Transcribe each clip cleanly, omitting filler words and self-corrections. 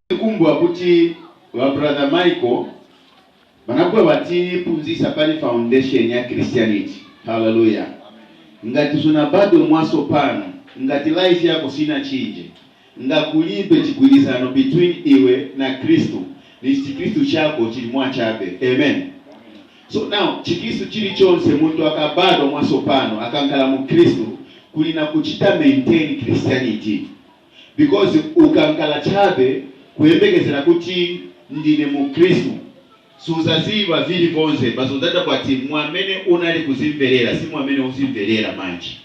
Kumbwa kuti wa brother Michael banabwe bati punzisa pali foundation ya Christianity. Hallelujah. Ngati tuna bado mwaso pano, ngati life yako sina chinje, ngakulibe chigwirizano between iwe na Kristo, ni Kristo chako chili mwachabe. Amen. So now chikristo chili chonse muntu akabado mwaso pano akankala mu Kristo kulina kuchita maintain Christianity, because ukankala chabe kuyembekezera kuti ndine mu Kristo suzaziva vili vonse bazodada kwati mwamene unali kuzimverera si mwamene uzimverera manji,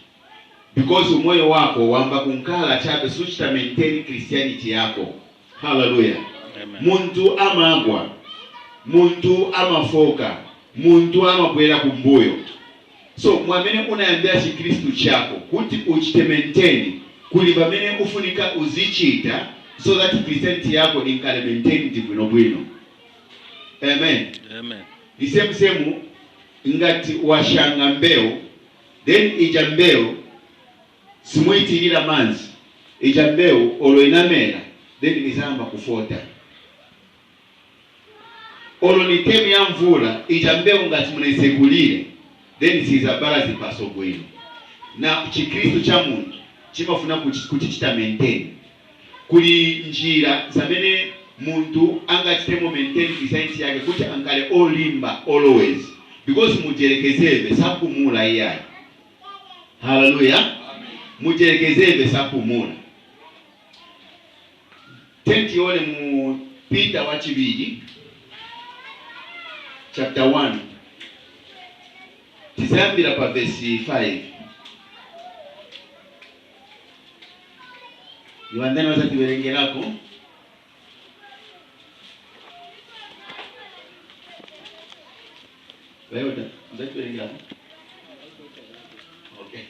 because umoyo wako wamba kunkala chabe suchita maintain Christianity yako. Hallelujah. Amen. Muntu amagwa, muntu amafoka, muntu amabwera kumbuyo. So mwamene unayambia chi Kristo chako kuti uchite maintain kuli bamene ufunika uzichita so that Christianity yako inkale maintain bwino bwino. Amen. Amen. Semu ngati washanga mbeo, then ija mbeo simuitirira manzi, ija mbeo olo inamera, then izamba kufota. Olo ni temu ya mvula, ija mbeo ngati munaisegulire, then sizabara zipaso bwino. Na chikristo cha muntu chimafuna kuchichita maintain. Kuli njira zamene muntu angachitemo maintain Christianity yake kuti ankale olimba always, because mujerekezebe sapumula iyayi. Hallelujah. Mujerekezebe sapumula. Tenti yole mu Peter wachibiji chapter 1 tisambira pa verse 5. Niwandani wazati werengerako. Wewe wazati werengerako. Okay.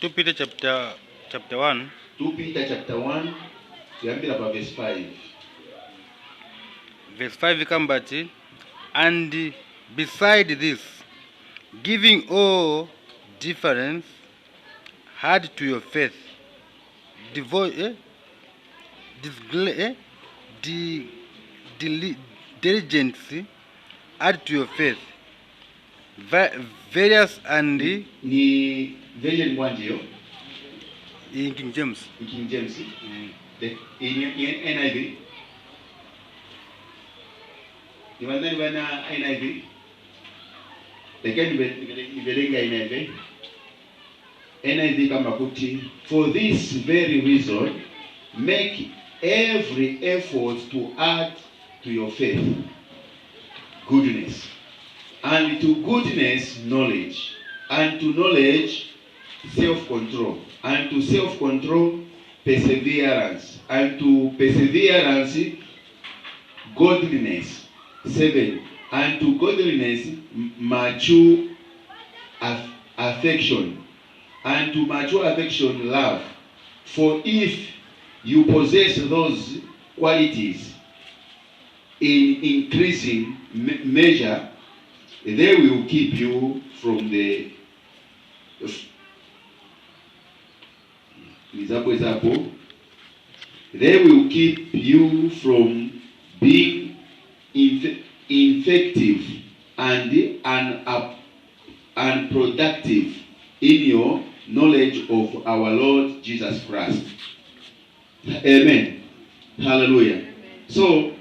2 Peter chapter 1. 2 Peter chapter 1. Tiambira pa verse 5. Verse 5 comes, and beside this, giving all difference, add to your faith diligence, add to your faith various and ni version mwanjio in King James. In King James. In NIV. Niwandani wana NIV. Again, nivelenga NIV. NIV kama kuti, for this very reason, make every effort to add to your faith goodness, and to goodness knowledge, and to knowledge self-control, and to self-control perseverance, and to perseverance godliness. 7. And to godliness mature affection, and to mature affection love. For if you possess those qualities in increasing measure, they will keep you from the they will keep you from being effective and unproductive in your knowledge of our Lord Jesus Christ. Amen. Hallelujah. Amen. So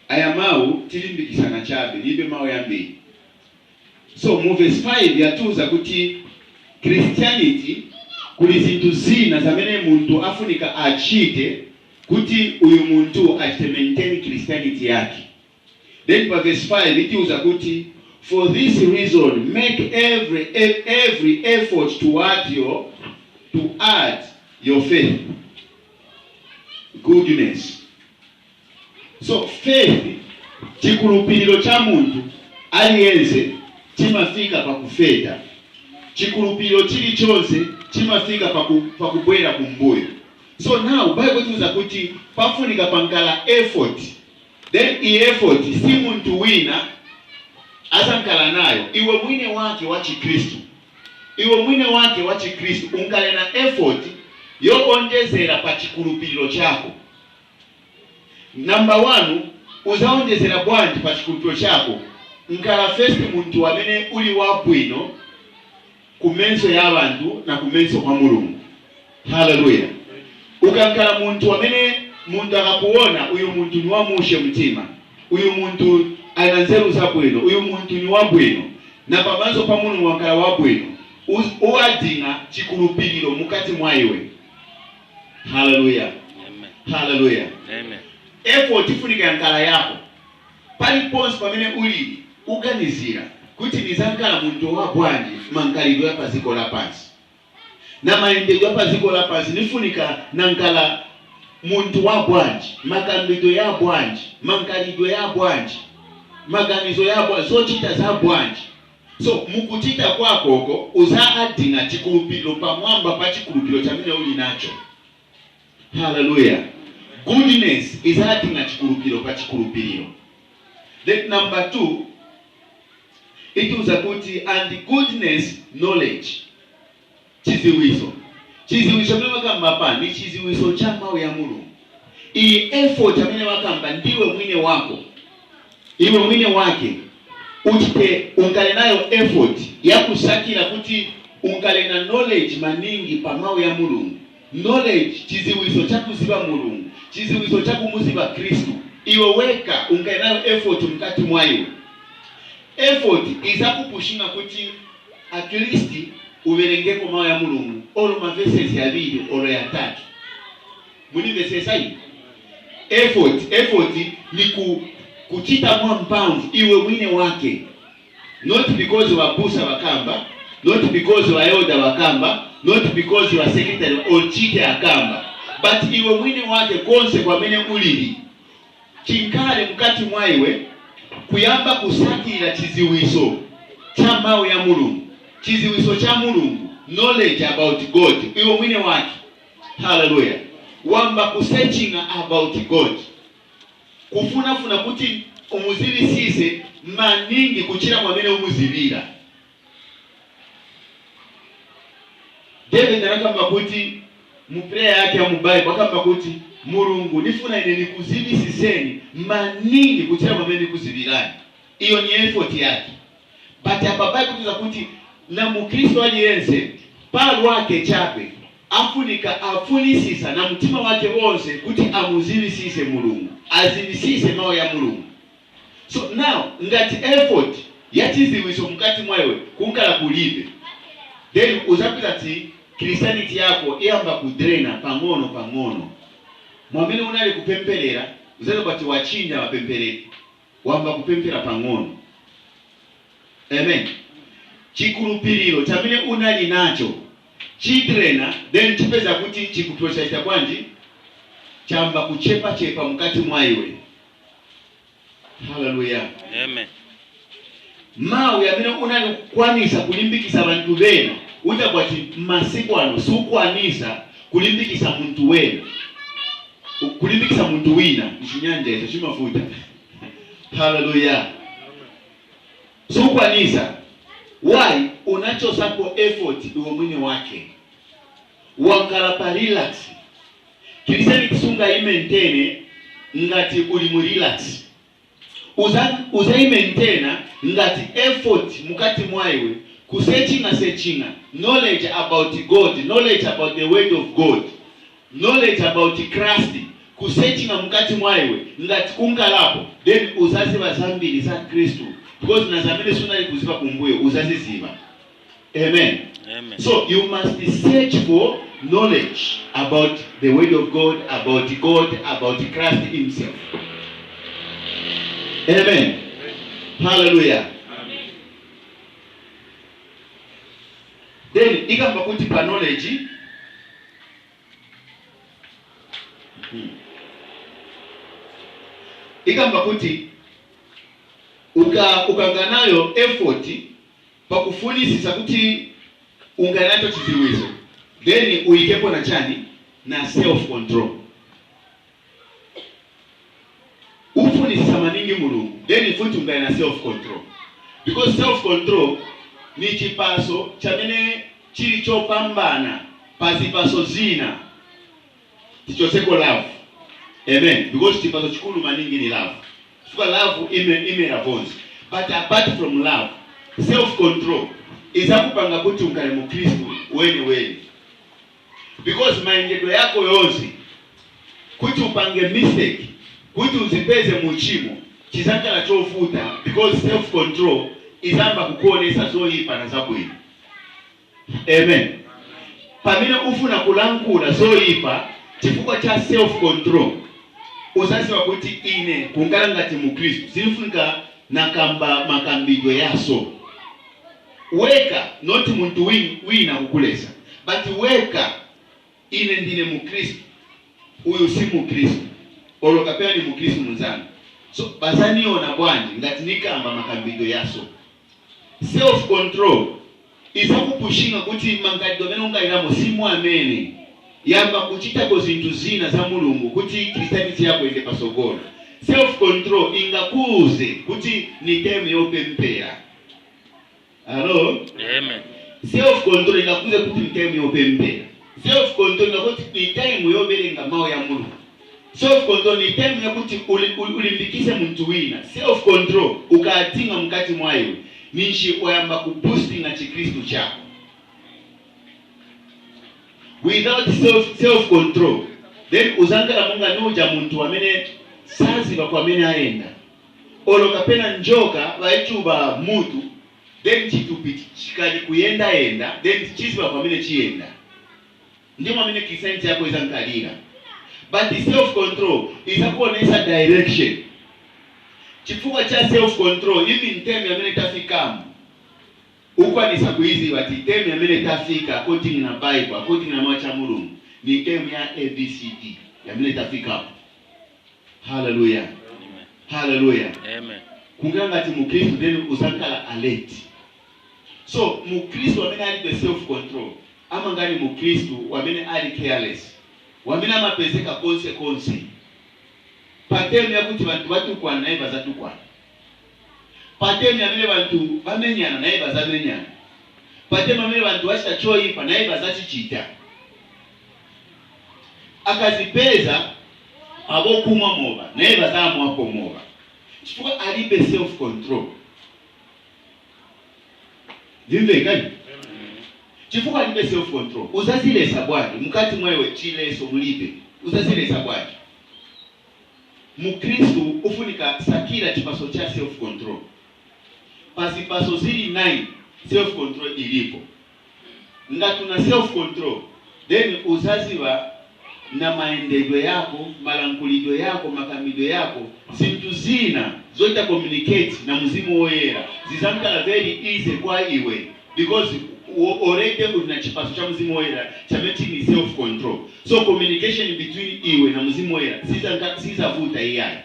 ayamau tilimbikisana chabe nibe mao yambi. So mu verse 5 yatuza kuti Christianity kuli zintu zina zamene muntu afunika achite kuti uyu muntu achite maintain Christianity yake. Then by verse 5 ituza kuti, for this reason make every effort to add your faith goodness. So faith chikulupiliro cha muntu aliyense chimafika pa kufeta. Chikulupiliro chili chonse chimafika pa kubwera kumbuyo. So now Bible tuza kuti pafunika pankala effort. Then i effort si muntu wina azankala nayo. Iwe mwine wake wa Chikristo. Iwe mwine wake wa Chikristo unkale na effort yo onjezera pa chikulupiriro chako. Number 1, uzaonjezera bwanji pa chikulupiriro chako nkala first muntu wamene uli wabwino kumenso y'abantu na kumenso kwa Mulungu. Hallelujah. Ukankala muntu wamene muntu akakuona uyu muntu ni wamushe mtima, uyu muntu ananzeru zabwino, uyu muntu ni wabwino na pamaso pa Mulungu wankala wabwino, uwadinga chikulupiriro mukati mwa iwe. Hallelujah. Amen. Hallelujah. Amen. Effort ifunika yankala yako paliponse pamene uli uganizira kuti nizankala muntu wa bwanji mankalidwe pa ziko la pansi na maendeleo pa ziko la pansi nifunika nankala muntu wa bwanji makambidwe ya bwanji mankalidwe ya bwanji maganizo ya bwanji zochita za bwanji. So mukuchita kwakoko uzaadinga chikulupiriro pamwamba pa chikulupiriro chamene uli nacho. Hallelujah. Goodness is adding a chikulupiriro pa chikulupiriro. Then number 2, it was a kuti and goodness knowledge. Chiziwiso. Chiziwiso mene wakamba pa ni chiziwiso cha mawe ya Mulungu. Iyi effort amene wakamba ndiwe mwine wako. Iwe mwine wake. Uchite unkale nayo effort ya kusakira kuti unkale na knowledge maningi pa mawe ya Mulungu. Knowledge chiziwiso cha kuziba Mulungu, chiziwiso cha kumuziba Kristo. Iwe weka unkale nayo effort mkati mwa iwe. Effort izakupushinga kuti at least uverengeko mawe ya Mulungu olo maverses ya 2 olo ya 3. Muni verses ayi. Effort ni kuchita mwa mpamvu iwe mwine wake. Not because wabusa wakamba, not because wayoda wakamba, not because wa secretary or chite akamba, but iwe mwine wake konse kwa mene ulili. Chinkale mkati mwa iwe kuyamba kusakira chiziwiso cha mawe ya Mulungu, chiziwiso cha Mulungu, knowledge about God, iwe mwine wake. Hallelujah. Wamba kusearchinga about God, kufuna kuti umuzili sise maningi kuchira mwamene umuzibira. David anakamba kuti mu prayer yake ya mu Bible akamba kuti Mulungu nifuna ine nikuzidi siseni maningi kuchira mwamene nikuzibirani. Iyo ni effort yake. But hapa Bible kutuza kuti na Mukristo aliyense palo wake chape afunika afunisisa na mtima wake wonse kuti amuzilisise Mulungu, azilisise mawe ya Mulungu. So now ngati effort yachiziwiso mkati mwawe kunkala kulibe, then uzapita ti Christianity yako iyamba kudrena pang'ono. Mwamene unali kupempelera uzale bati wachinja wapempelere wamba kupempera pang'ono. Amen. Chikulupiriro chamene unali nacho chidrena, then chipeza kuti chikuprocessa kwanji chamba kuchepa mkati mwaiwe. Hallelujah. Amen. Mawe amene unali kwanisa kulimbikisa abantu bena uta kwati masiku ano sukwanisa kulimbikisa muntu wena, kulimbikisa muntu wina chinyanja icho chimafuta. Hallelujah. Sukwanisa. Why? Unacho sapo effort iwe mwini wake. Wankala pa relax. Kilisani kisunga imentene ngati uli mu relax. Uza imentena ngati effort mukati mwaiwe searchinga knowledge about God, knowledge about the word of God, knowledge about Christ, kusearchinga mukati mwaiwe ngati kunkalapo, then uzaziba zambiri za Kristo. Because nazamene sunali kuziba kumbuyo uzaziziba. Amen. Amen. So you must search for knowledge about the word of God, about Christ himself. Amen. Hallelujah. Amen. Then ikamba kuti pa knowledge ikamba kuti ukanganayo effort pa kufunisisa kuti unganacho chiziwizo, then uikepo na chani na self control. Ufunisisa maningi Mulungu, then ifuti ungana na self control, because self control ni chipaso chamene chili chopambana pazipaso zina tichoseko love. Amen. Because chipaso chikulu maningi ni love. So love ime ravonzi. But apart from love, self-control is akupanga kuti unkale mu Kristo weni. Because maendeleo yako yonse kuti upange mistake, kuti uzipeze muchimo, chizakala chofuta because self-control izamba kukuonesa zoyipa na zabwino. Amen. Pamene ufuna kulankula zoyipa chifukwa cha self-control, uzaziwa kuti ine kungala ngati mu Kristo sinifunika nakamba makambidwe yaso. Weka not muntu wina kukulesa, but weka ine ndine mu Kristo, uyu si mu Kristo, olokapea ni mu Kristo muzana. So bazaniona bwanji ngati nikamba makambidwe yaso. Self control izakupushinga kuti mangadwe amene ungairamo simu amene yamba kuchita zinthu zina za Mulungu kuti Christianity yako ende pasogolo. Self control ingakuze kuti ni time yopempera. Hello? Amen. Self control ingakuze kuti ni time yopempera. Self control ingakuze ni time yobelenga mawu ya Mulungu. Self control ni time yakuti ulimbikise muntu wina. Self control ukatinga mkati mwayo nishi oyamba kuboosting na Chikristo chako. Without self control, then uzangala munga nuja muntu wamene sazi bakwamene aenda. Olokapena njoka baichuba mutu, then chitupi chikali kuyenda enda, then chizi bakwamene chienda. Ndimo amene Christianity yako izankalira. But self control isakuonesa direction. Chifukwa cha self control even time yamene tafikamu ukwa nisakuizi wati time yamene tafika according na Bible, according na mawacha Mulungu ni time ya ABCD yamene tafikamu. Hallelujah. Amen. Hallelujah. Amen. Kunganga ti mu Kristo then usankala alert. So mu Kristo wamene ali the self control ama ngani mu Kristo wamene ali careless, wamene amapezeka consequence. Patemu ya kuti bantu batukwana naye bazatukwana. Patemu ya mele bantu bamenyana naye bazamenyana. Patemu ya mele bantu wachita choyipa naye bazachichita. Akazipeza abokumwa moba naye bazamwa ko moba. Chifukwa alibe self control. Vimbe kai? Chifukwa alibe self control. Uzazilesa bwani mukati mwewe chileso mulibe. Uzazilesa bwani. Mukristo ufunika sakira chipaso cha self control. Pasipaso zili 9 self control ilipo. Ngati una self control, then uzaziwa na maendeleo yako, malankulidwe yako, makambidwe yako, zintu zina zoita communicate na Mzimu Woyera zizamkala very easy kwa iwe because already una chipaso cha Mzimu Woyera chameti ni self control. So communication between iwe na Mzimu Woyera sizavuta iyai.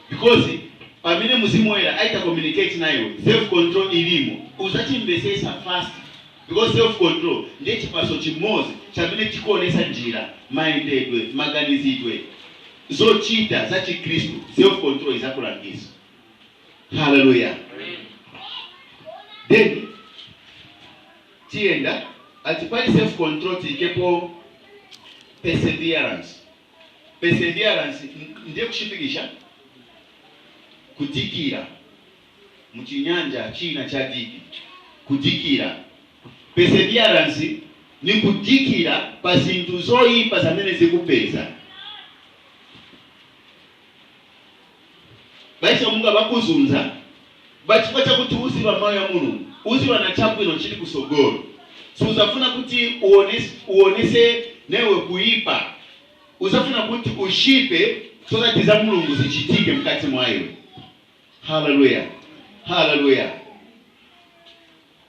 Because pamene Mzimu Woyera aita communicate na iwe, self control ilimo, uzachimbesesa fast. Because self control ndiye chipaso chimozi chamene chikuonesa njira maendedwe maganizidwe zochita za Chikristo. Self control izakulangiza. Hallelujah. Then tienda atipali self control tikepo perseverance. Perseverance ndiye kushipikisha kudikira muchinyanja china cha diki. Kudikira. Perseverance ni kudikira pa zintu zoyipa zamene zikupeza. Baisha Mungu bakuzunza bachifukwa chakuti uziba mawu ya Mulungu, uziba na chabwino chili kusogolo. So uzafuna kuti uonese newe kuipa, uzafuna kuti ushipe so that za Mulungu zichitike mkati mwayo. Hallelujah. Hallelujah.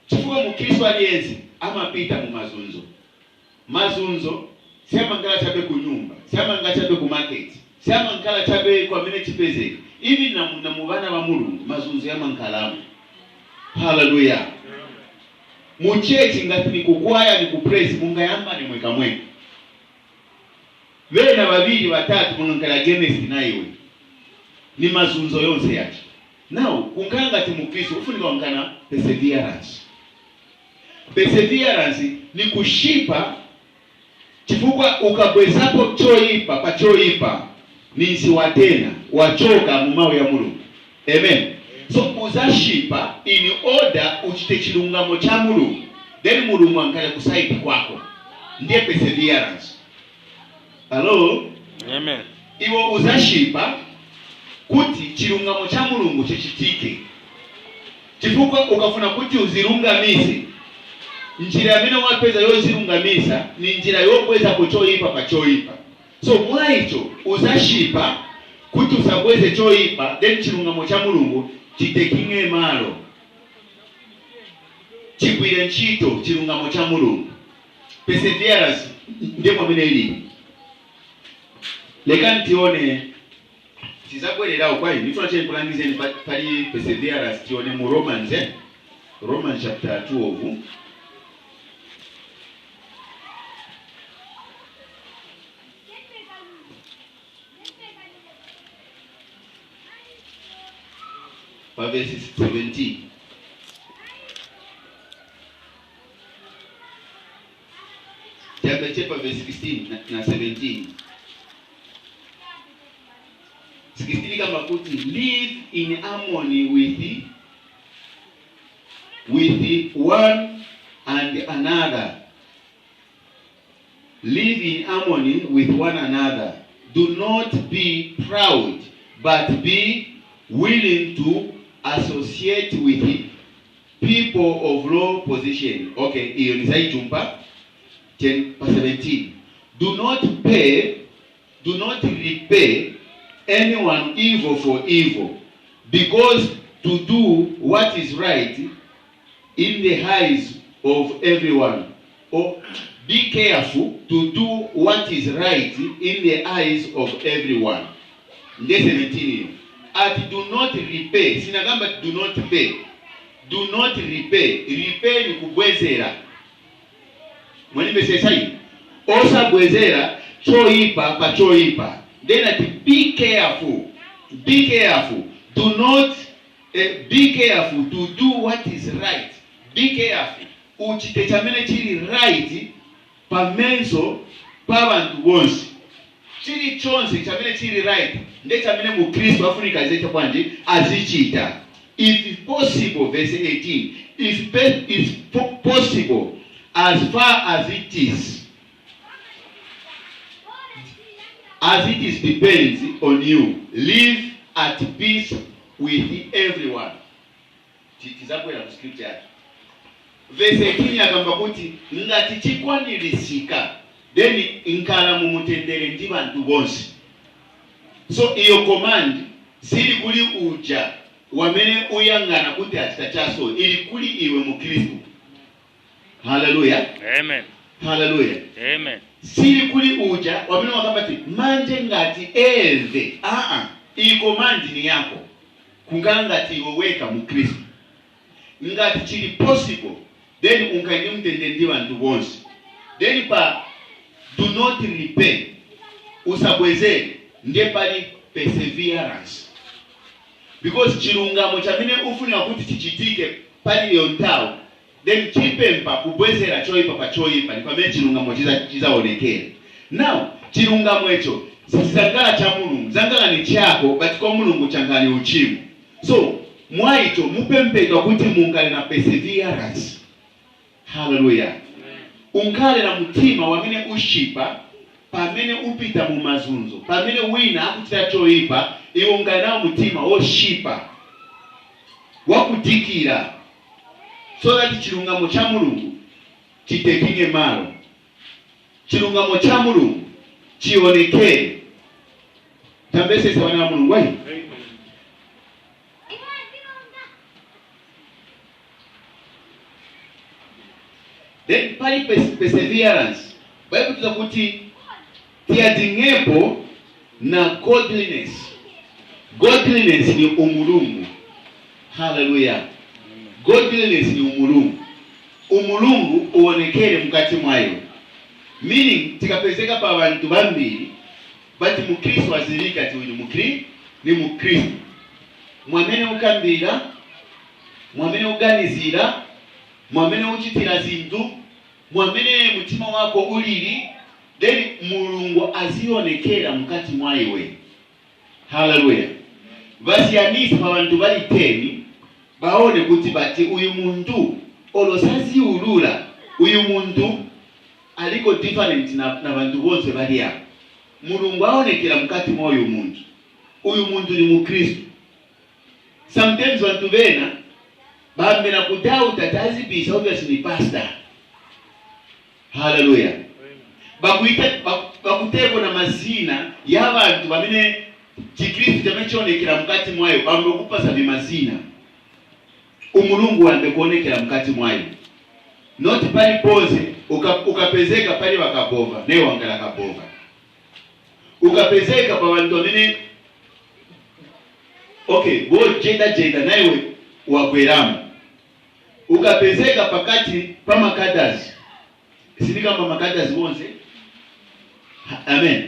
Chifukwa Mukristo aliyenzi amapita mu mazunzo. Mazunzo siyama ngala chabe ku nyumba, siyama ngala chabe ku market, siyama ngala chabe kwa mene chipeze. Hivi na mubana wa Mulungu mazunzo yama nkalamu. Hallelujah. Muchechi ngati ni kukwaya ni kupraise Mungu yamba ni mweka mweka. Wewe na babili batatu mungala Genesis na iwe. Ni mazunzo yonse yake. Now kunkanga ti Mukristo ufunika wankana perseverance. Perseverance ni kushipa chifukwa ukabwezapo choipa pa choipa nisi watena wachoka mu mawu ya Mulungu. Amen. So uzashipa in order uchite chilungamo cha Mulungu, then Mulungu angale kusaidi kwako, ndiye perseverance. Hello? Amen. Iwo uzashipa kuti chilungamo cha Mulungu chichitike, chifukwa ukafuna kuti uzirungamise njira yamene wapeza yozirungamisa ni njira yobweza kuchoipa pa choipa. So mwaicho uzashipa kuti usabweze choipa, then chilungamo cha Mulungu chitekinge malo, chigwire ntchito chilungamo cha Mulungu. Perseverance ndiye mwamene ili. Leka ntione tizabwererawo kwa hivi nifuna cheni kulangizeni pali perseverance tione mu Romans chapter 12. Verse 17. Chapter verse 16 na 17. 16 kama kuti live in harmony with one and another. Live in harmony with one another. Do not be proud, but be willing to associate with people of low position. Okay, hiyo ni zaidi jumpa 17. Do not repay anyone evil for evil, because to do what is right in the eyes of everyone. Or be careful to do what is right in the eyes of everyone. Nde 17. At do not repay. Sinagamba do not pay. Do not repay. Repay ni kubwezera. Mwani mesesa hii. Osa bwezera choipa pa choipa. Then at be careful. Be careful. Do not be careful to do what is right. Be careful. Uchitechamene chiri right pamenso pabantu bonse. Chiri chonse chamene chiri right. Nde chamene mu Kristo afunika zecha kwanje azichita. If possible, verse 18. If possible, as far as it is. As it is depends on you, live at peace with everyone. Tizabwera ku scripture. Verse 18 yakamba kuti ngati chikwanirisika then nkala mu mutendere ndi bantu bonse. So iyo command sili kuli uja wamene uyangana kuti atitachaso, ili kuli iwe mu Kristo. Hallelujah. Amen. Hallelujah. Amen. Sili kuli uja wamene wakambati manje ngati eve. Iyi command ni yako. Kungala ngati iwe weka mu Kristo. Ngati chili possible then unkaini mtende ndi bantu bonse. Then pa do not repay. Usabweze ndiye pali perseverance. Because chilungamo chamene ufuna kuti chichitike pali yontao, then chipempa kubwezera choipa pa choipa ni pamene chilungamo chizaonekera. Now chilungamo echo sizangala cha Mulungu, zangala ni chako, but kwa Mulungu changani uchimu. So mwaicho mupempedwa kuti mungale na perseverance. Hallelujah. Unkale na mutima wamene ushipa pamene upita mu mazunzo, pamene wina akuchita choipa iwe ungale na mutima oshipa wakudikira, so that chilungamo cha Mulungu chitekinge malo, chilungamo cha Mulungu chionekere. Tambese sawana wa Mulungu wahi. Then pali perseverance Bible tuzakuti tiadingepo na godliness. Godliness ni umulungu. Hallelujah. Godliness ni umulungu. Umulungu uonekere mkati mwayo. Meaning tikapezeka pa bantu bambiri bati mukristo azirika ti uyu ni mukristo. Mwamene ukambira, mwamene uganizira, mwamene uchitira zindu, mwamene mutima wako uliri, then mulungu azionekera mukati mwa iwe. Hallelujah. Vasiyanisa abantu bali 10 baone kuti bati uyu muntu olosazi ulula uyu muntu aliko different na bantu bonse bali ya. Mulungu aonekera mukati mwa uyu muntu. Uyu muntu ni mukristo. Sometimes bantu bena bambena kudauta tazibisa obviously ni pastor. Hallelujah. Bakuteko na mazina y'abantu bamene chikristo chamechonekera mukati mwayo bamukupasa bimazina. Umulungu wande kuonekera mukati mwayo. Not pali pose ukapezeka pali bakabova naye wangala kabova. Ukapezeka pa bantu bamene okay, bo jenda naye wakweramu. Ukapezeka pakati pa makadazi. Sinika pa makadazi bonse. Amen.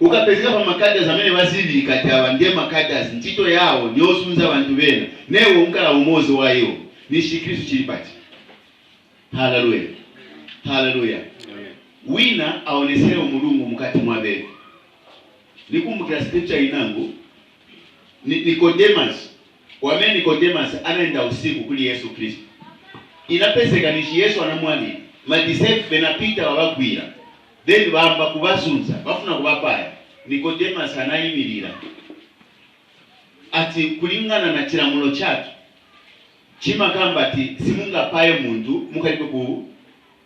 Ukapezeka pa makadazi amene bazili kati abandye makadazi ntito yawo nyosunza abantu bena. Newe unkala umozo wayo. Ni Kristo chilipati. Hallelujah. Hallelujah. Wina aonesere umulungu mukati mwabe. Nikumbukira scripture inangu. Nicodemus. Wame Nicodemus anaenda usiku kuli Yesu Kristo. Inapeseka nishi Yesu anamwali. Madisefu benapita wabagwira. Then bamba kubasunza. Bafuna kubapaya. Nicodemus anayimirira. Ati kulingana na chiramulo chatu. Chima kamba ati simunga paye muntu mukalipo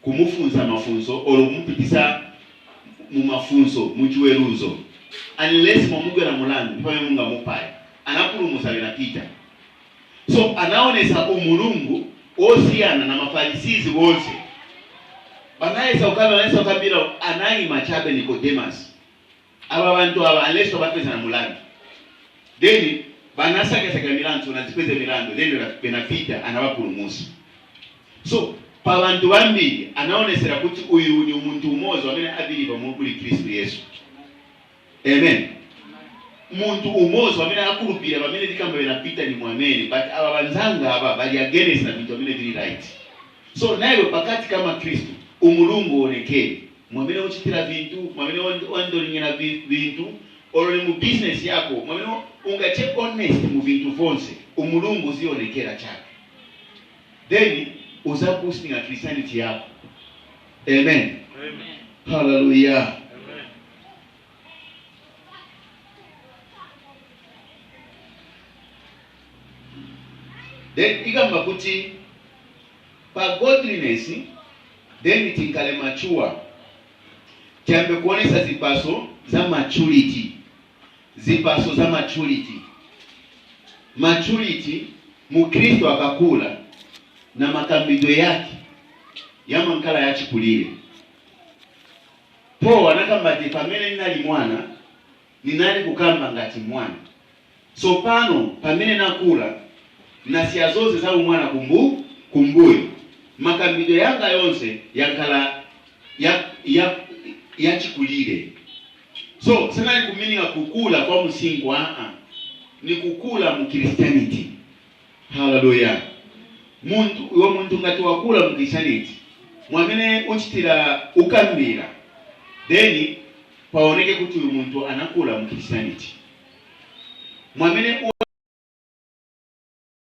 kumufunza mafunzo olo kumupitisa mu mafunzo muchiweruzo. Unless mumugwe na mulandu paye munga mupaye. Anapulumusa benapita. So anaonesa umulungu osiana na mafarisizi wonse. Banaesa ukabila anayi machabe Nicodemus. Aba bantu aba unless bapeza na mulandu. Then banasaka milandu na zipeze milandu then benapita anabapulumusa. So pa bantu bambiri anaonesera kuti uyu ni umuntu umozo amene abiliva mu kuli Kristo Yesu. Amen. Muntu umozo amene akulupira bamene dikamba benapita ni mwamene but aba banzanga aba bali against na bintu amene bili right. So nayo pakati kama Kristo umulungu onekere mwamene uchitira bintu mwamene wandolingena bintu olole mu business yako mwamene ungache honest mu bintu vonse umulungu zionekera chake. Then uzakustinga Christianity yako. Amen. Amen. Hallelujah. Amen. Then igamba kuti pa godliness then tinkale mature. Kiambe kuonesa zipaso za maturity. Zipaso za maturity. Maturity mukristo akakula na makambido yake yama nkala yachikulire. Po anakamba ati pamene ninali mwana ninali kukamba ngati mwana. So pano pamene nakula nasiya zoze za umwana kumbuyo. Makambido yanga yonse yankala yachikulire. So sanali kumininga kukula kwa msingu ni kukula mu Christianity. Hallelujah. Muntu ngati wakula mu Christianity mwamene uchitira ukambira then paoneke kuti uyu muntu anakula mu Christianity. Mwamene